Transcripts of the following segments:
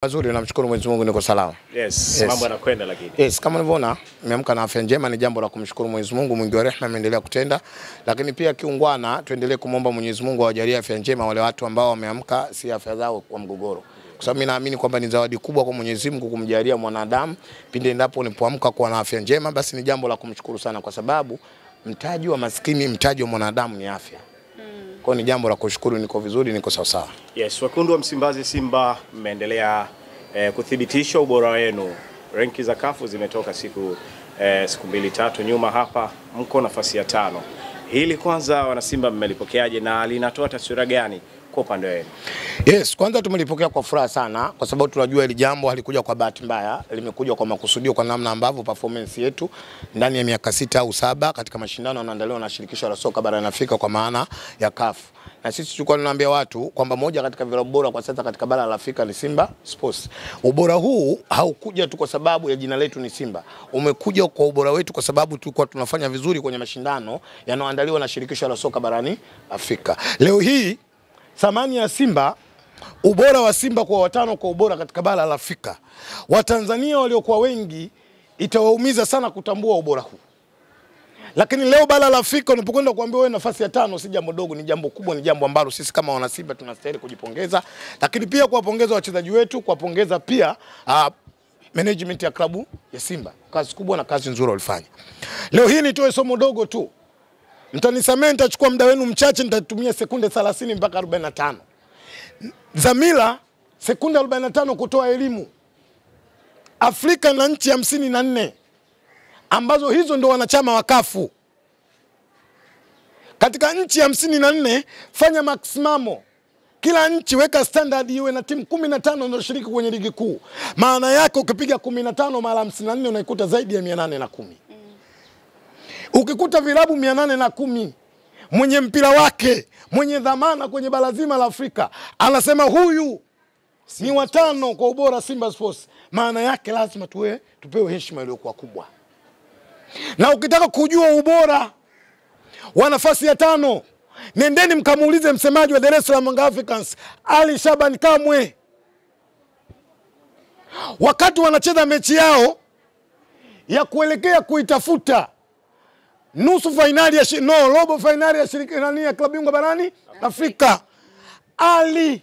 Mazuri, namshukuru Mwenyezi Mungu niko salama. Yes. Mambo yanakwenda lakini. Yes, kama unavyoona, nimeamka na afya njema, ni jambo la kumshukuru Mwenyezi Mungu mwingi wa rehema ameendelea kutenda. Lakini pia kiungwana tuendelee kumomba Mwenyezi Mungu awajalie afya njema wale watu ambao wameamka si afya zao kwa mgogoro. Kwa sababu mimi naamini kwamba ni zawadi kubwa kwa Mwenyezi Mungu kumjalia mwanadamu pindi endapo unapoamka kuwa na afya njema, basi ni jambo la kumshukuru sana kwa sababu mtaji wa maskini, mtaji wa mwanadamu ni afya. Kwa ni jambo la kushukuru, niko vizuri, niko sawa sawa. Yes, wekundu wa Msimbazi Simba mmeendelea kuthibitisha ubora wenu. Ranki za kafu zimetoka siku 2-3 nyuma, hapa mko nafasi ya 5. Hili kwanza wana Simba mmelipokeaje na linatoa taswira gani kwa upande wenu? Yes, kwanza tumelipokea kwa furaha sana kwa sababu tunajua hili jambo halikuja kwa bahati mbaya, limekuja kwa makusudio kwa namna ambavyo performance yetu ndani ya miaka 6 au 7 katika mashindano yanayoandaliwa na shirikisho la soka barani Afrika kwa maana ya CAF. Na sisi tulikuwa tunaambia watu kwamba moja katika vilabu bora kwa sasa katika bara la Afrika ni Simba Sports. Ubora huu haukuja tu kwa sababu ya jina letu ni Simba. Umekuja kwa ubora wetu kwa sababu tulikuwa tunafanya vizuri kwenye mashindano yanayoandaliwa na shirikisho la soka barani Afrika. Leo hii thamani ya Simba, ubora wa Simba kwa watano kwa ubora katika bara la Afrika, Watanzania waliokuwa wengi itawaumiza sana kutambua ubora huu. Lakini leo bara la Afrika unapokwenda kuambia wewe nafasi ya 5 si jambo dogo, ni jambo kubwa, ni jambo ambalo sisi kama wana Simba tunastahili kujipongeza. Lakini pia kuwapongeza wachezaji wetu, kuwapongeza pia management ya klabu ya Simba. Kazi kubwa na kazi nzuri walifanya. Leo hii nitoe somo dogo tu. Mtanisamee, nitachukua muda wenu mchache, nitatumia sekunde 30 mpaka 45. Dhamira sekunde 45 kutoa elimu. Afrika na nchi 54 ambazo hizo ndio wanachama wa CAF. Katika nchi 54 fanya maksimamo. Kila nchi weka standard iwe na timu 15 zinazoshiriki kwenye ligi kuu. Maana yake ukipiga 15 mara 54 unaikuta zaidi ya 810. Ukikuta vilabu 810, mwenye mpira wake, mwenye dhamana kwenye bara zima la Afrika, anasema huyu ni watano kwa ubora Simba Sports. Maana yake lazima tupewe heshima iliyokuwa kubwa. Na ukitaka kujua ubora wa nafasi ya 5, nendeni mkamuulize msemaji wa Dar es Salaam Young Africans, Ali Shaban Kamwe. Wakati wanacheza mechi yao ya kuelekea kuitafuta robo finali ya shirikisho ya klabu bingwa barani Afrika, Ali,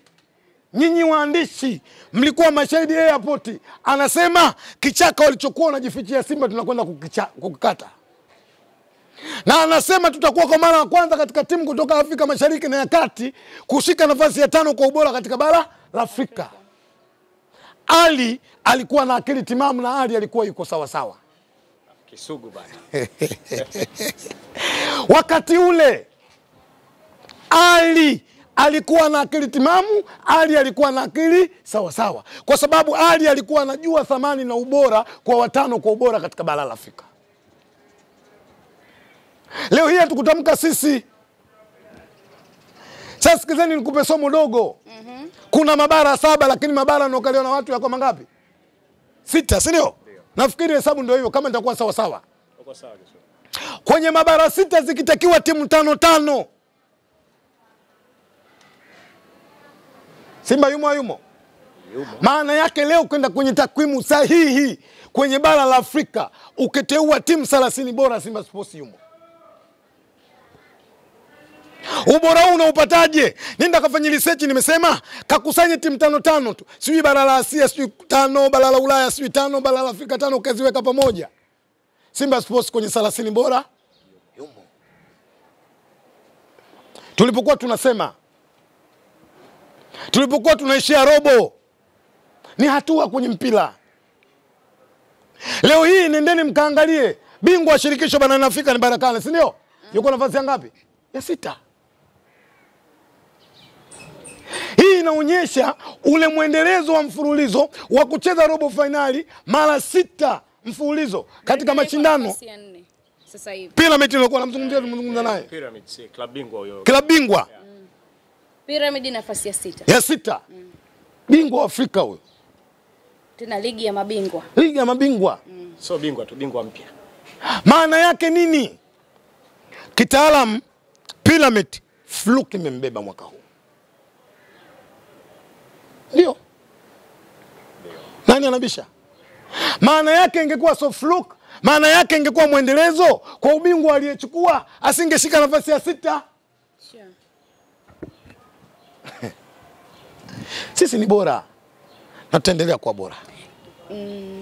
nyinyi waandishi mlikuwa mashahidi airport, anasema kichaka walichokuwa wanajifichia Simba tunakwenda kukikata. Na anasema tutakuwa kwa mara ya kwanza katika timu kutoka Afrika Mashariki na ya Kati kushika nafasi ya 5 kwa ubora katika bara la Afrika. Ali alikuwa na akili timamu na Ali alikuwa yuko sawa sawa. Kisugu bana. Wakati ule Ali alikuwa na akili timamu, Ali alikuwa na akili sawa sawa. Kwa sababu Ali alikuwa anajua thamani na ubora kwa watano kwa ubora katika bara la Afrika. Leo hii tukutamka sisi. Sasa sikizeni nikupe somo dogo. Kuna mabara 7 lakini mabara yanokaliwa na watu yako mangapi? 6, si ndio? Nafikiri hesabu ndio hiyo kama nitakuwa sawa sawa. Uko sawa kesho. Kwenye mabara 6 zikitakiwa timu 5. Simba yumo. Yumo. Maana yake leo kwenda kwenye takwimu sahihi kwenye bara la Afrika ukiteua timu 30 bora Simba Sports yumo. Ubora huu unaupataje? Nenda kafanya research, nimesema kakusanye timu 5 tu. Sijui bara la Asia, sijui 5, bara la Ulaya, sijui 5, bara la Afrika 5 ukaziweka pamoja. Simba Sports kwenye 30 bora yumo. Tulipokuwa tunaishia robo, ni hatua kwenye mpira. Leo hii nendeni mkaangalie bingwa wa shirikisho barani Afrika ni Barakane, si ndio? Yuko nafasi ya ngapi? Ya 6. Hii inaonyesha ule mwendelezo wa mfululizo wa kucheza robo finali mara 6 mfululizo katika mashindano. Sasa hivi Pyramid nilikuwa namzungumzia naye. Pyramid si klabu bingwa huyo. Klabu bingwa. Pyramid nafasi ya 6. Ya 6. Bingwa wa Afrika huyo. Tena ligi ya mabingwa. Ligi ya mabingwa. So bingwa tu, bingwa mpya. Maana yake nini? Kitaalamu Pyramid fluke imembeba mwaka huu. Ndio. Nani anabisha? Maana yake ingekuwa soft look, maana yake ingekuwa mwendelezo kwa ubingwa aliyechukua, asingeshika nafasi ya 6. Sure. Sisi ni bora na tutaendelea kuwa bora.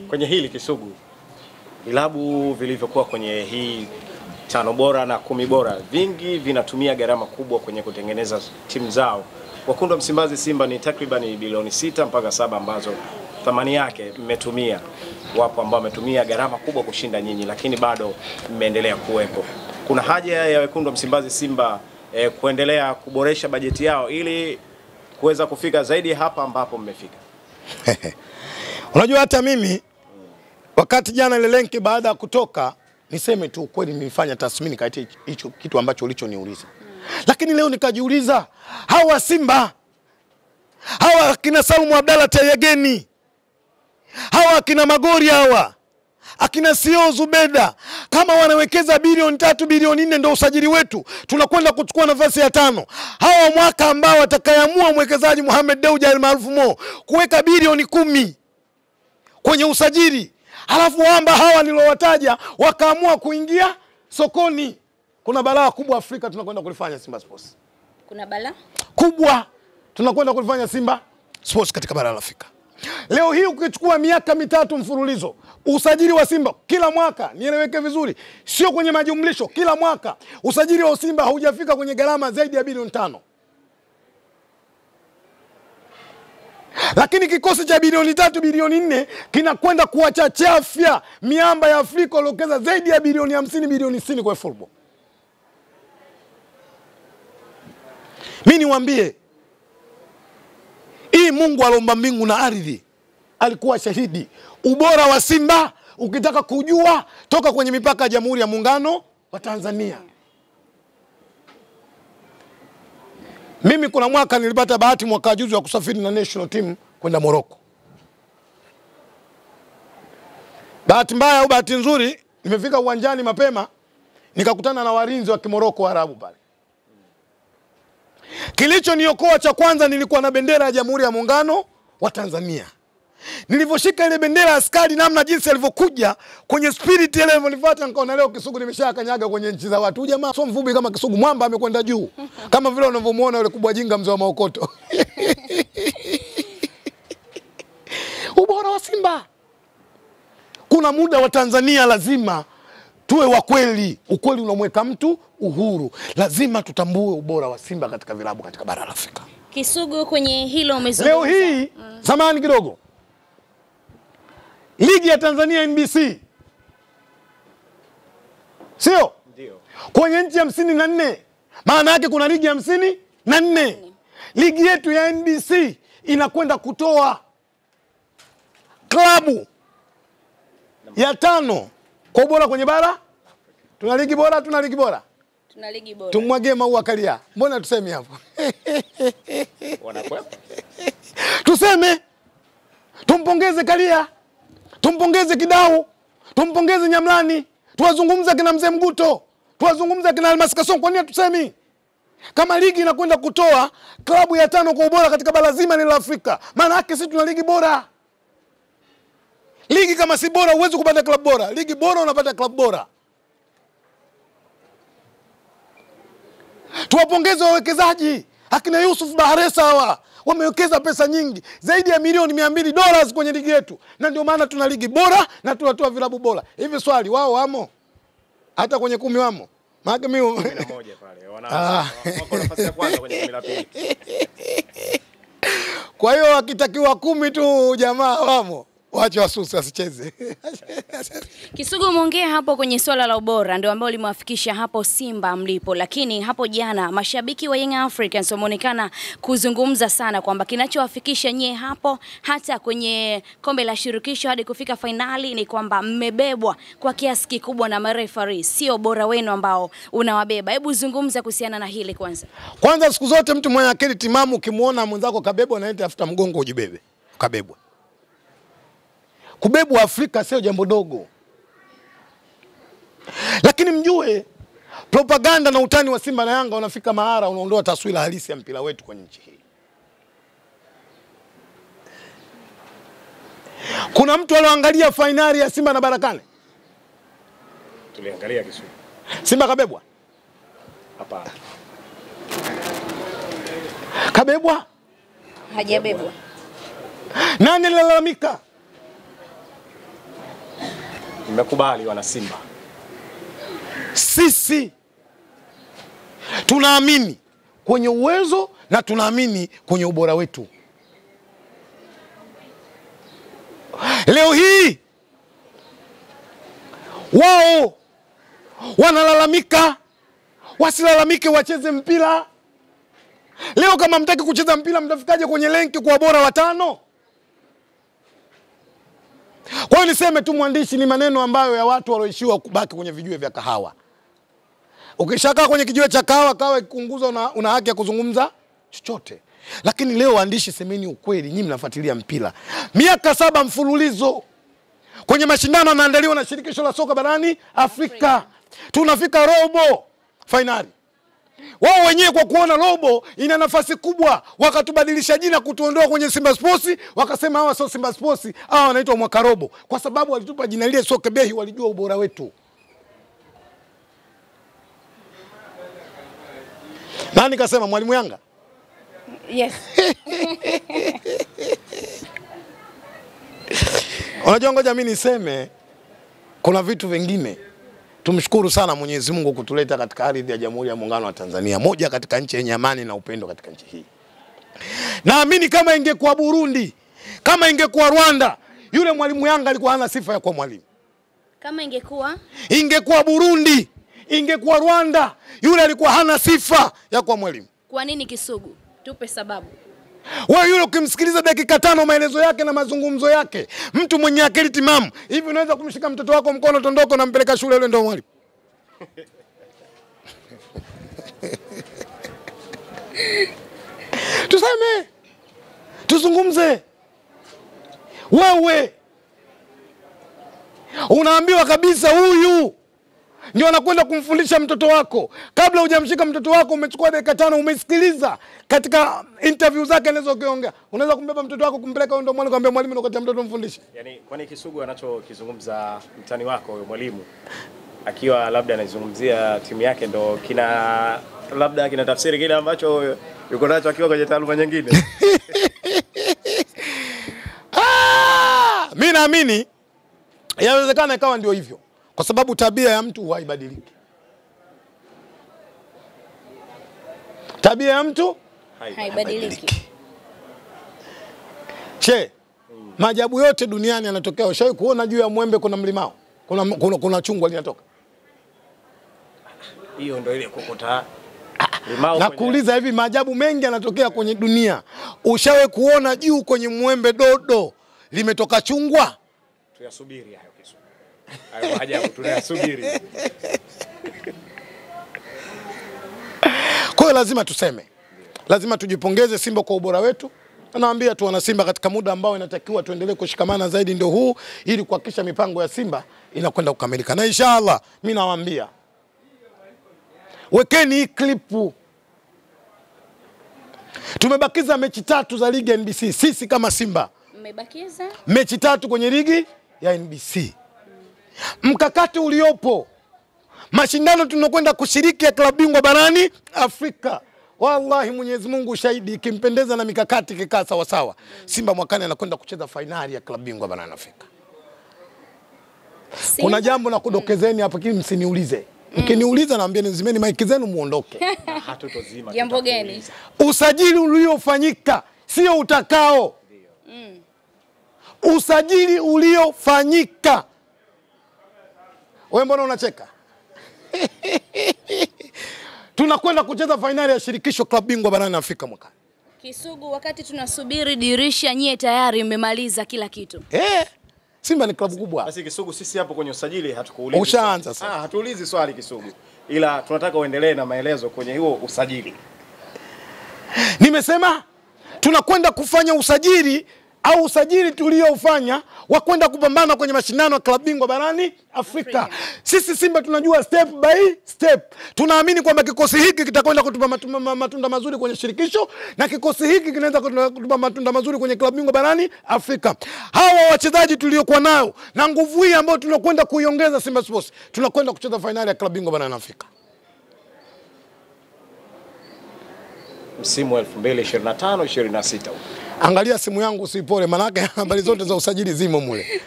Kwenye hili Kisugu, vilabu vilivyokuwa kwenye hii 5 bora na 10 bora vingi vinatumia gharama kubwa kwenye kutengeneza timu zao. Wekundu wa Msimbazi Simba ni takriban bilioni 6 mpaka 7 ambazo thamani yake mmetumia. Wapo ambao wametumia gharama kubwa kushinda nyinyi, lakini bado mmeendelea kuwepo. Kuna haja ya Wekundu wa Msimbazi Simba kuendelea kuboresha bajeti yao ili kuweza kufika zaidi hapa ambapo mmefika. Unajua hata mimi wakati jana ile lenki baada ya kutoka, niseme tu kweli nilifanya tathmini kati hicho kitu ambacho ulichoniuliza. Lakini leo nikajiuliza, hawa Simba, hawa kina Salmu Abdalla Tayageni, hawa kina Magori, hawa akina Sio Zubeda, kama wanawekeza bilioni 3 bilioni 4 ndio usajili wetu, tunakwenda kuchukua nafasi ya 5. Hawa mwaka ambao atakayeamua mwekezaji Mohamed Dewji almaarufu Mo kuweka bilioni 10 kwenye usajili, halafu hawa nilowataja wakaamua kuingia sokoni, kuna balaa kubwa Afrika tunakwenda kulifanya Simba Sports. Kuna balaa kubwa tunakwenda kulifanya Simba Sports katika bara la Afrika. Leo hii ukichukua miaka 3 mfululizo, usajili wa Simba kila mwaka, nieleweke vizuri, sio kwenye majumlisho, kila mwaka usajili wa Simba haujafika kwenye gharama zaidi ya bilioni 5. Lakini kikosi cha bilioni 3 bilioni 4 kinakwenda kuwachachafya miamba ya Afrika waliokeza zaidi ya bilioni 50 bilioni 60 kwa football. Mimi niwaambie, hii Mungu aliumba mbingu na ardhi alikuwa shahidi. Ubora wa Simba ukitaka kujua, toka kwenye mipaka ya Jamhuri ya Muungano wa Tanzania. Mimi kuna mwaka nilipata bahati mwaka juzi wa kusafiri na national team kwenda Morocco. Bahati mbaya au bahati nzuri, nimefika uwanjani mapema nikakutana na walinzi wa Kimoroko Waarabu pale. Kilicho niokoa cha kwanza, nilikuwa na bendera ya Jamhuri ya Muungano wa Tanzania. Nilivyoshika ile bendera, askari namna jinsi alivyokuja kwenye spirit ile ilivyofuata, nikaona leo Kisugu nimeshakanyaga kwenye nchi za watu. Jamaa sio mfupi kama Kisugu, mwamba amekwenda juu. Kama vile unavyomuona yule kubwa jinga mzee wa maokoto. Ubora wa Simba. Kuna muda wa Tanzania lazima tuwe wa kweli. Ukweli unamweka mtu uhuru. Lazima tutambue ubora wa Simba katika vilabu katika bara la Afrika. Kisugu, kwenye hilo umezungumza. Leo hii zamani kidogo, ligi ya Tanzania NBC, sio? Ndio. Kwenye nchi 54, maana yake kuna ligi 54. Ligi yetu ya NBC inakwenda kutoa klabu ya 5 kwa ubora kwenye bara. Tuna ligi bora, tuna ligi bora. Tuna ligi bora. Tumwagie maua Kalia. Mbona tuseme hapo? Wanakwepa. Tuseme. Tumpongeze Kalia. Tumpongeze Kidau. Tumpongeze Nyamlani. Tuwazungumza kina Mzee Mguto. Tuwazungumza kina Almas Kasongo. Kwa nini tusemi? Kama ligi inakwenda kutoa klabu ya 5 kwa ubora katika bara zima la Afrika, maana yake sisi tuna ligi bora. Ligi kama si bora huwezi kupata klabu bora. Ligi bora unapata klabu bora. Tuwapongeze wawekezaji. Akina Yusuf Baharesa hawa wamewekeza pesa nyingi, zaidi ya milioni $200 kwenye ligi yetu. Na ndio maana tuna ligi bora na tunatoa vilabu bora. Hivi swali, wao wamo? Hata kwenye 10 wamo? Maana mimi 11 pale. Wako nafasi ya kwanza kwenye 12. Kwa hiyo wakitakiwa 10 tu jamaa wamo. Wacha wasusi asicheze. Kisugu, umeongea hapo kwenye swala la ubora ndio ambao limewafikisha hapo Simba mlipo, lakini hapo jana mashabiki wa Young Africans wameonekana kuzungumza sana kwamba kinachowafikisha nyie hapo hata kwenye kombe la shirikisho hadi kufika finali ni kwamba mmebebwa kwa kiasi kikubwa na mareferee, sio bora wenu ambao unawabeba. Hebu zungumza kuhusiana na hili kwanza. Kwanza, siku zote mtu mwenye akili timamu ukimuona mwenzako kabebwa na ende afuta mgongo ujibebe. Kabebwa. Kubebwa Afrika sio jambo dogo. Lakini mjue propaganda na utani wa Simba na Yanga unafika mahara unaondoa taswira halisi ya mpira wetu kwenye nchi hii. Kuna mtu alioangalia fainali ya Simba na Barakane? Tuliangalia Kisugu. Simba kabebwa? Hapana. Kabebwa? Hajabebwa. Nani lalamika? Nimekubali wana Simba. Sisi tunaamini kwenye uwezo na tunaamini kwenye ubora wetu. Leo hii wao wanalalamika, wasilalamike, wacheze mpira. Leo kama mtaki kucheza mpira, mtafikaje kwenye lenki kwa bora watano? Kwa hiyo niseme tu mwandishi, ni maneno ambayo ya watu walioishiwa kubaki kwenye vijue vya kahawa. Ukishakaa kwenye kijue cha kahawa ikikunguza, una haki ya kuzungumza chochote. Lakini leo waandishi, semeni ukweli, nyinyi mnafuatilia mpira. Miaka 7 mfululizo kwenye mashindano yanaandaliwa na shirikisho la soka barani Afrika. Tunafika robo finali. Wao wenyewe kwa kuona robo ina nafasi kubwa, wakatubadilisha jina, kutuondoa kwenye Simba Sports, wakasema hawa sio Simba Sports, hawa wanaitwa mwaka robo, kwa sababu walitupa jina lile soka behi, walijua ubora wetu. Nani kasema? Mwalimu Yanga? Yes. Unajua, ngoja mimi niseme, kuna vitu vingine. Tumshukuru sana Mwenyezi Mungu kutuleta katika ardhi ya Jamhuri ya Muungano wa Tanzania, moja katika nchi yenye amani na upendo katika nchi hii. Naamini kama ingekuwa Burundi, kama ingekuwa Rwanda, yule mwalimu Yanga alikuwa hana sifa ya kuwa mwalimu. Kama ingekuwa Burundi, ingekuwa Rwanda, yule alikuwa hana sifa ya kuwa mwalimu. Kwa nini Kisugu? Tupe sababu. Wewe yule ukimsikiliza dakika 5 maelezo yake na mazungumzo yake, mtu mwenye akili timamu, hivi unaweza kumshika mtoto wako mkono tondoko na mpeleka shule yule ndio mwalimu? Tuseme, tuzungumze. Wewe unaambiwa kabisa huyu ndio anakwenda kumfundisha mtoto wako. Kabla hujamshika mtoto wako, umechukua dakika 5 umesikiliza katika interview zake anazokiongea. Unaweza kumbeba mtoto wako kumpeleka ndio mwalimu, kumwambia mwalimu ndio mtoto mfundishe. Yaani kwani Kisugu anachokizungumza mtani wako huyo mwalimu akiwa labda anazungumzia timu yake ndo labda kina tafsiri kile ambacho yuko nacho akiwa kwenye taaluma nyingine? Mimi naamini yawezekana ikawa ndio hivyo, kwa sababu tabia ya mtu haibadiliki. Tabia ya mtu haibadiliki. Che, maajabu yote duniani yanatokea. Ushawahi kuona juu ya mwembe kuna mlimao? Kuna chungwa linatoka? Hiyo ndio ile kokota limao. Na kuuliza hivi, maajabu mengi yanatokea kwenye dunia. Ushawahi kuona juu kwenye mwembe dodo limetoka chungwa? Tuyasubiri hayo Kisugu. Hayo maajabu tunayasubiri. Kwa hiyo lazima tuseme, lazima tujipongeze Simba kwa ubora wetu. Naambia tu wana Simba, katika muda ambao inatakiwa tuendelee kushikamana zaidi ndio huu, ili kuhakikisha mipango ya Simba inakwenda kukamilika. Na inshallah mimi nawaambia, wekeni hii klipu. Tumebakiza mechi 3 za ligi ya NBC. Sisi kama Simba mmebakiza mechi 3 kwenye ligi ya NBC. Mkakati uliopo, mashindano tunakwenda kushiriki ya klabu bingwa barani Afrika, wallahi Mwenyezi Mungu shahidi, ikimpendeza na mikakati kikaa sawa sawa, Simba mwakani anakwenda kucheza finali ya klabu bingwa barani Afrika. Simba? Kuna jambo na kudokezeni hapa, kile msiniulize. Mkiniuliza naambia nizimeni maiki zenu muondoke. Hatutozima. Jambo gani? Usajili uliofanyika sio utakao. Usajili uliofanyika. Wewe mbona unacheka? Tunakwenda kucheza finali ya shirikisho klabu bingwa barani Afrika mwaka. Kisugu, wakati tunasubiri dirisha, nyie tayari mmemaliza kila kitu. Simba ni klabu kubwa. Basi Kisugu, sisi hapo kwenye usajili hatukuuliza. Ushaanza sasa. Hatuulizi swali Kisugu. Ila tunataka uendelee na maelezo kwenye huo usajili. Nimesema tunakwenda kufanya usajili au usajili tulioufanya wa kwenda kupambana kwenye mashindano ya klabu bingwa barani Afrika. Sisi Simba tunajua step by step. Tunaamini kwamba kikosi hiki kitakwenda kutupa matunda mazuri kwenye shirikisho na kikosi hiki kinaweza kutupa matunda mazuri kwenye klabu bingwa barani Afrika. Hawa wachezaji tuliokuwa nao na nguvu hii ambayo tunakwenda kuiongeza Simba Sports, tunakwenda kucheza finali ya klabu bingwa barani Afrika. Msimu 2025-26. Angalia simu yangu usipore, manake habari zote za usajili zimo mule.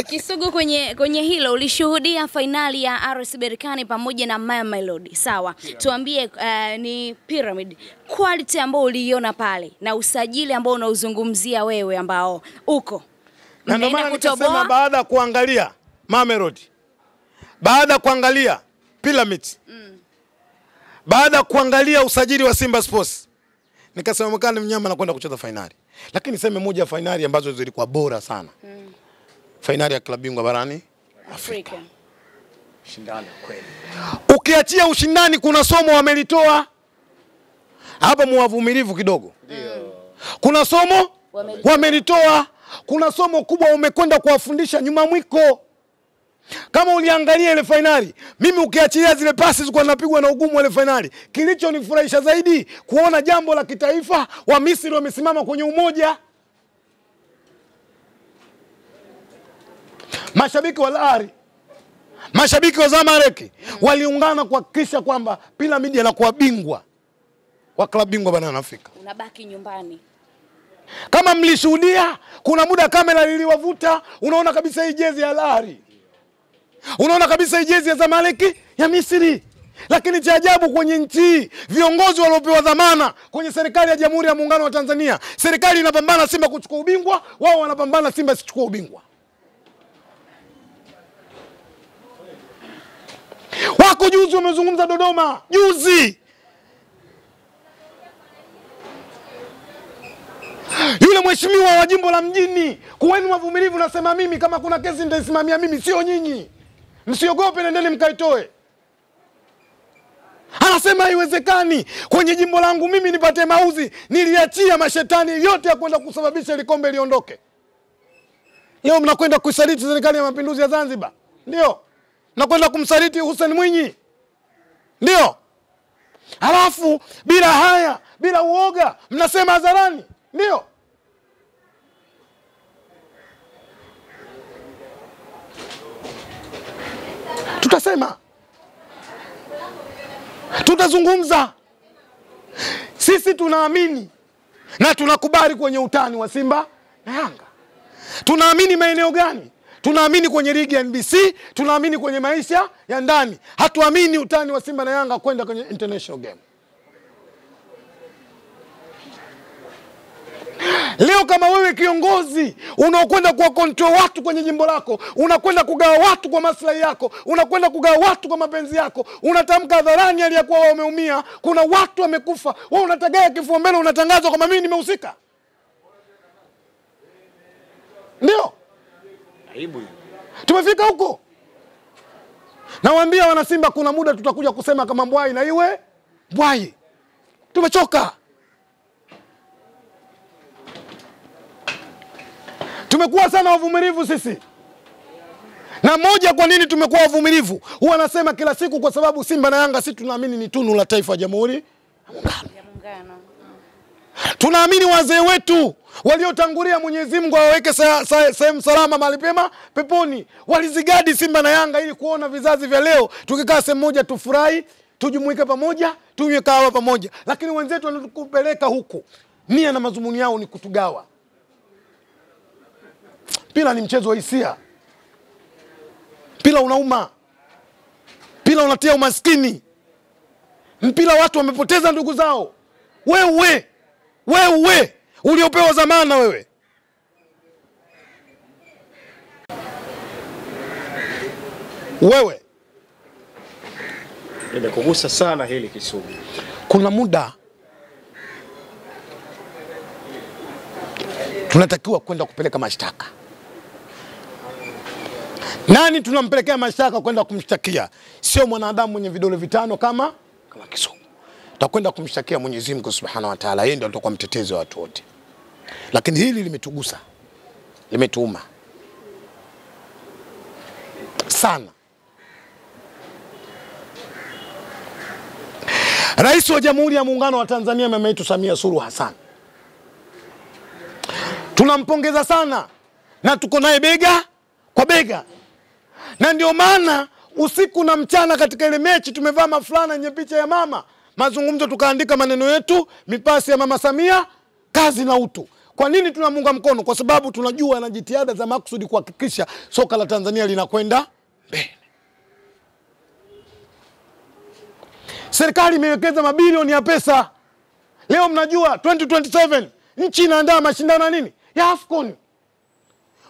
Kisugu, kwenye hilo ulishuhudia finali ya RS Berkane pamoja na Mamelodi. Sawa. Tuambie ni Pyramid quality ambao uliiona pale na usajili ambao unauzungumzia wewe ambao uko. Na ndio maana nikasema baada ya kuangalia Mamelodi, baada ya kuangalia Pyramid, baada ya kuangalia usajili wa Simba Sports, nikasema Mkane mnyama anakwenda kucheza finali. Lakini sema moja ya finali ambazo zilikuwa bora sana. Finali ya klabu bingwa barani Afrika. Shindano kweli. Ukiachia ushindani kuna somo wamelitoa. Hapa muwavumilivu kidogo. Kuna somo wamelitoa. Kuna somo kubwa umekwenda kuwafundisha nyuma mwiko. Kama uliangalia ile finali, mimi ukiachilia zile pasi zilikuwa zinapigwa na ugumu ile finali, kilichonifurahisha zaidi kuona jambo la kitaifa wa Misri wamesimama kwenye umoja. Mashabiki wa Al-Ahly, mashabiki wa Zamalek waliungana kuhakikisha kwamba Pyramid anakuwa bingwa wa klabu bingwa barani Afrika. Unabaki nyumbani. Kama mlishuhudia, kuna muda kamera liliwavuta, unaona kabisa hii jezi ya Al-Ahly, unaona kabisa hii jezi ya Zamalek ya Misri. Lakini cha ajabu kwenye nchi, viongozi waliopewa dhamana kwenye serikali ya Jamhuri ya Muungano wa Tanzania, serikali inapambana Simba kuchukua ubingwa, wao wanapambana Simba sichukue ubingwa. Wako juzi wamezungumza Dodoma, juzi. Yule mheshimiwa wa jimbo la Mjini, kuweni wavumilivu, nasema mimi kama kuna kesi nitaisimamia mimi, sio nyinyi. Msiogope, nendeni mkaitoe. Anasema haiwezekani kwenye jimbo langu mimi nipate mauzi, niliachia mashetani yote ya kwenda kusababisha ile kombe liondoke. Leo mnakwenda kusaliti serikali ya mapinduzi ya Zanzibar. Ndio. Mnakwenda kumsaliti Hussein Mwinyi. Ndio. Halafu bila haya, bila uoga, mnasema hadharani. Ndio. Tutasema. Tutazungumza. Sisi tunaamini na tunakubali kwenye utani wa Simba na Yanga. Tunaamini maeneo gani? Tunaamini kwenye ligi ya NBC, tunaamini kwenye maisha ya ndani. Hatuamini utani wa Simba na Yanga kwenda kwenye international game. Leo kama wewe kiongozi unaokwenda kuwa control watu kwenye jimbo lako, unakwenda kugawa watu kwa maslahi yako, unakwenda kugawa watu kwa mapenzi yako, unatamka hadharani aliyakuwa wameumia, kuna watu wamekufa, wewe unatagaia kifua mbele, unatangaza kama mimi nimehusika. Ndio. Aibu. Tumefika huko. Nawaambia wana Simba kuna muda tutakuja kusema kama mbwai na iwe mbwai. Tumechoka. Tumekuwa sana wavumilivu sisi. Na moja kwa nini tumekuwa wavumilivu? Huwa nasema kila siku kwa sababu Simba na Yanga sisi tunaamini ni tunu la taifa ya Jamhuri ya Muungano. Tunaamini wazee wetu waliotangulia Mwenyezi Mungu awaweke sehemu salama mahali pema peponi. Walizigadi Simba na Yanga ili kuona vizazi vya leo tukikaa sehemu moja tufurahi, tujumuike pamoja, tunywe kahawa pamoja. Lakini wenzetu wanatupeleka huko. Nia na mazumuni yao ni kutugawa. Mpira ni mchezo wa hisia. Mpira unauma. Mpira unatia umaskini. Mpira watu wamepoteza ndugu zao. Wewe uliopewa zamana wewe. Wewe. Nimekugusa sana hili Kisugu. Kuna muda tunatakiwa kwenda kupeleka mashtaka. Nani tunampelekea mashtaka kwenda kumshtakia? Sio mwanadamu mwenye vidole vitano kama Kisugu. tutakwenda kumshtakia Mwenyezi Mungu Subhanahu wa Ta'ala. Yeye ndiye atakuwa mtetezi wa watu wote. Lakini hili limetugusa, limetuuma sana. Rais wa Jamhuri ya Muungano wa Tanzania mama yetu Samia Suluhu Hassan, tunampongeza sana na tuko naye bega kwa bega, na ndio maana usiku na mchana katika ile mechi tumevaa mafulana yenye picha ya mama, mazungumzo tukaandika maneno yetu, mipasi ya mama Samia, kazi na utu. Kwa nini tunamunga mkono? Kwa sababu tunajua na jitihada za makusudi kuhakikisha soka la Tanzania linakwenda mbele. Serikali imewekeza mabilioni ya pesa. Leo mnajua 2027 nchi inaandaa mashindano nini? Ya AFCON.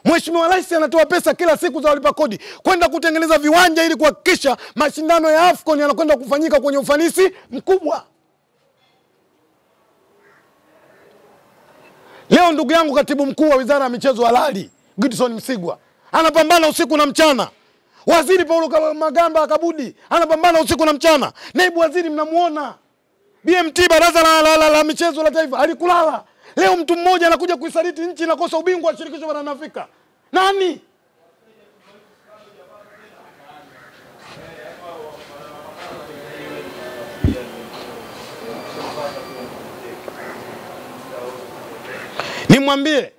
Mheshimiwa Rais anatoa pesa kila siku za walipa kodi kwenda kutengeneza viwanja ili kuhakikisha mashindano ya AFCON yanakwenda kufanyika kwenye ufanisi mkubwa. Leo ndugu yangu katibu mkuu wa Wizara ya Michezo halali Goodson Msigwa anapambana usiku na mchana. Waziri Paulo Magamba Kabudi anapambana usiku na mchana. Naibu waziri mnamuona. BMT Baraza la Michezo la Taifa alikulala. Leo mtu mmoja anakuja kuisaliti nchi na kosa ubingwa wa shirikisho barani Afrika. Nani? Nimwambie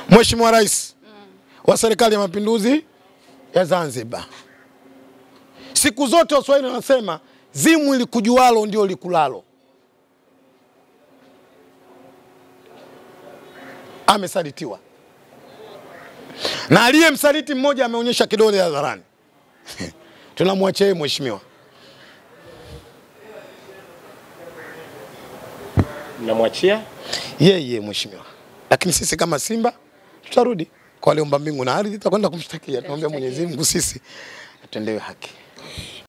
Mheshimiwa Rais wa Serikali ya Mapinduzi ya Zanzibar, siku zote Waswahili wanasema zimu ilikujualo ndio likulalo. Amesalitiwa. Na aliyemsaliti mmoja ameonyesha kidole hadharani. Tunamwachia mheshimiwa. Namwachia yeye mheshimiwa. Lakini sisi kama Simba tutarudi kwa Aliyeumba mbingu na ardhi, tutakwenda kumshtakia. Tunaomba Mwenyezi Mungu sisi atendewe haki.